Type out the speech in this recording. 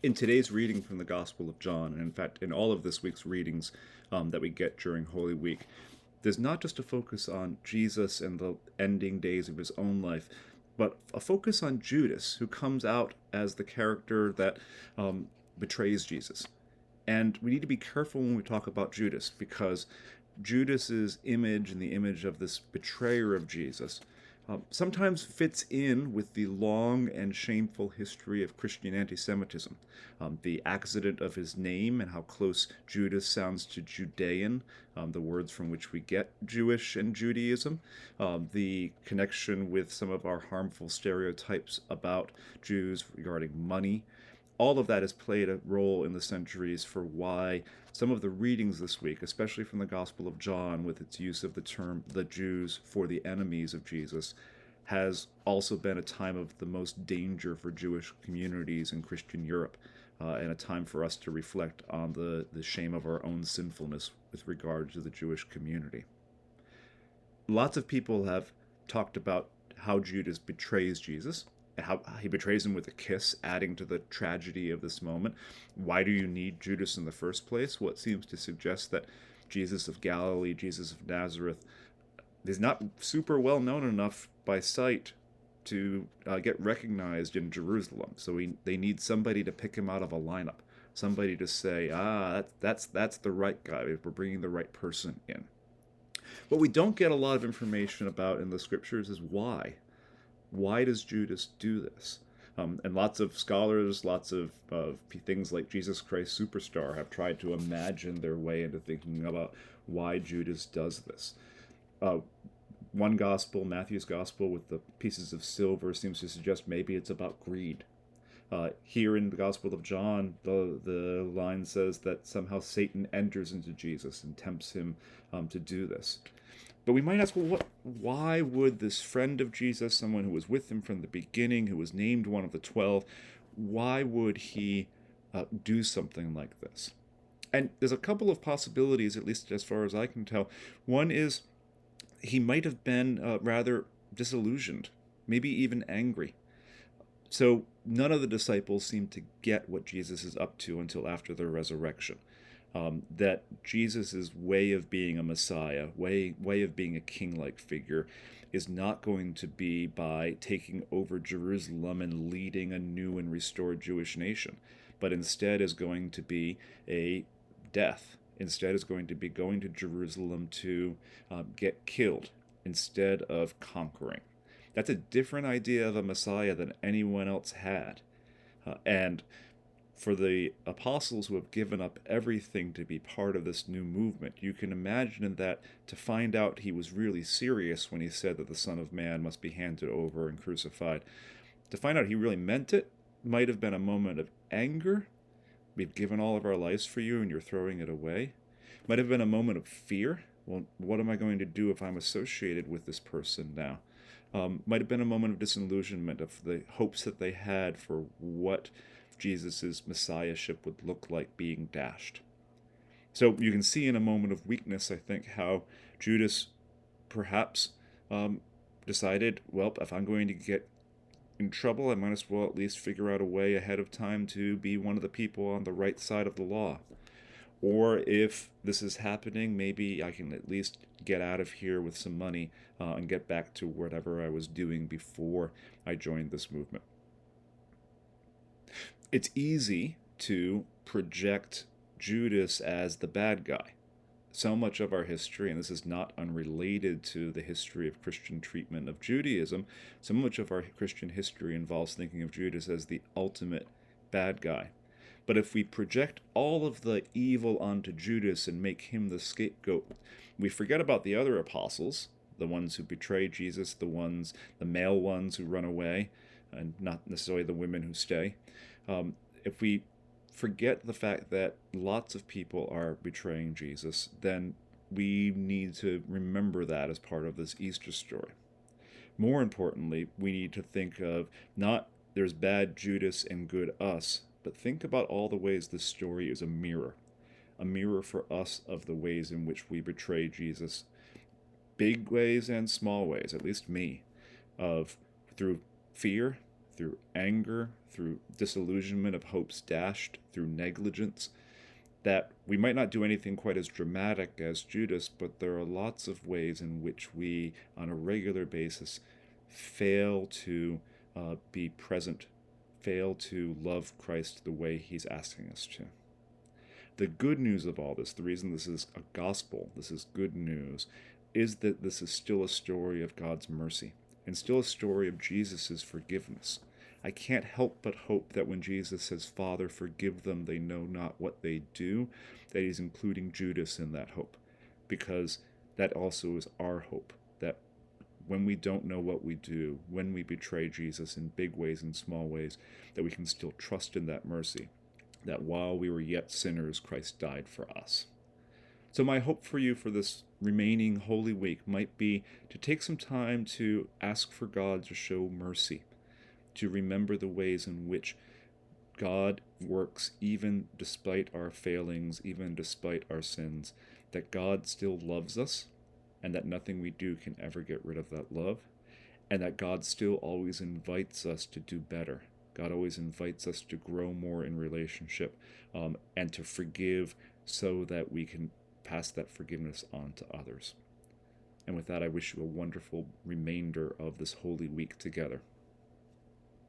In today's reading from the Gospel of John, and in fact in all of this week's readings that we get during Holy Week, there's not just a focus on Jesus and the ending days of his own life, but a focus on Judas, who comes out as the character that betrays Jesus. And we need to be careful when we talk about Judas, because Judas's image and the image of this betrayer of Jesus sometimes fits in with the long and shameful history of Christian anti-Semitism. The accident of his name and how close Judas sounds to Judean, the words from which we get Jewish and Judaism, the connection with some of our harmful stereotypes about Jews regarding money, all of that has played a role in the centuries for why some of the readings this week, especially from the Gospel of John, with its use of the term the Jews for the enemies of Jesus, has also been a time of the most danger for Jewish communities in Christian Europe, and a time for us to reflect on the shame of our own sinfulness with regard to the Jewish community. Lots of people have talked about how Judas betrays Jesus, how he betrays him with a kiss, adding to the tragedy of this moment. Why do you need Judas in the first place? Well, it seems to suggest that Jesus of Galilee, Jesus of Nazareth, is not super well known enough by sight to get recognized in Jerusalem. So they need somebody to pick him out of a lineup, somebody to say, that's the right guy. We're bringing the right person in. What we don't get a lot of information about in the scriptures is why. Why does Judas do this? And lots of scholars, lots of things like Jesus Christ Superstar have tried to imagine their way into thinking about why Judas does this. One gospel, Matthew's gospel, with the pieces of silver, seems to suggest maybe it's about greed. Here in the Gospel of John, the line says that somehow Satan enters into Jesus and tempts him to do this. But we might ask, well, why would this friend of Jesus, someone who was with him from the beginning, who was named one of the 12, why would he do something like this? And there's a couple of possibilities, at least as far as I can tell. One is he might have been rather disillusioned, maybe even angry. So none of the disciples seem to get what Jesus is up to until after the resurrection. That Jesus' way of being a Messiah, way of being a king-like figure, is not going to be by taking over Jerusalem and leading a new and restored Jewish nation, but instead is going to be a death. Instead is going to be going to Jerusalem to get killed instead of conquering. That's a different idea of a Messiah than anyone else had. And for the apostles who have given up everything to be part of this new movement, you can imagine that to find out he was really serious when he said that the Son of Man must be handed over and crucified, to find out he really meant it might have been a moment of anger. We've given all of our lives for you and you're throwing it away. Might have been a moment of fear. Well, what am I going to do if I'm associated with this person now? Might have been a moment of disillusionment of the hopes that they had for what Jesus' messiahship would look like being dashed. So you can see in a moment of weakness, I think, how Judas perhaps decided, well, if I'm going to get in trouble, I might as well at least figure out a way ahead of time to be one of the people on the right side of the law. Or if this is happening, maybe I can at least get out of here with some money and get back to whatever I was doing before I joined this movement. It's easy to project Judas as the bad guy. So much of our history, and this is not unrelated to the history of Christian treatment of Judaism, so much of our Christian history involves thinking of Judas as the ultimate bad guy. But if we project all of the evil onto Judas and make him the scapegoat, we forget about the other apostles, the ones who betray Jesus, the male ones who run away, and not necessarily the women who stay. If we forget the fact that lots of people are betraying Jesus, then we need to remember that as part of this Easter story. More importantly, we need to think of not there's bad Judas and good us, but think about all the ways this story is a mirror for us of the ways in which we betray Jesus, big ways and small ways, at least me, of through fear, through anger, through disillusionment of hopes dashed, through negligence, that we might not do anything quite as dramatic as Judas, but there are lots of ways in which we, on a regular basis, fail to be present, fail to love Christ the way he's asking us to. The good news of all this, the reason this is a gospel, this is good news, is that this is still a story of God's mercy and still a story of Jesus' forgiveness. I can't help but hope that when Jesus says, Father, forgive them, they know not what they do, that he's including Judas in that hope, because that also is our hope, that when we don't know what we do, when we betray Jesus in big ways and small ways, that we can still trust in that mercy, that while we were yet sinners, Christ died for us. So my hope for you for this remaining Holy Week might be to take some time to ask for God to show mercy, to remember the ways in which God works even despite our failings, even despite our sins, that God still loves us, and that nothing we do can ever get rid of that love, and that God still always invites us to do better. God always invites us to grow more in relationship and to forgive so that we can pass that forgiveness on to others. And with that, I wish you a wonderful remainder of this Holy Week together.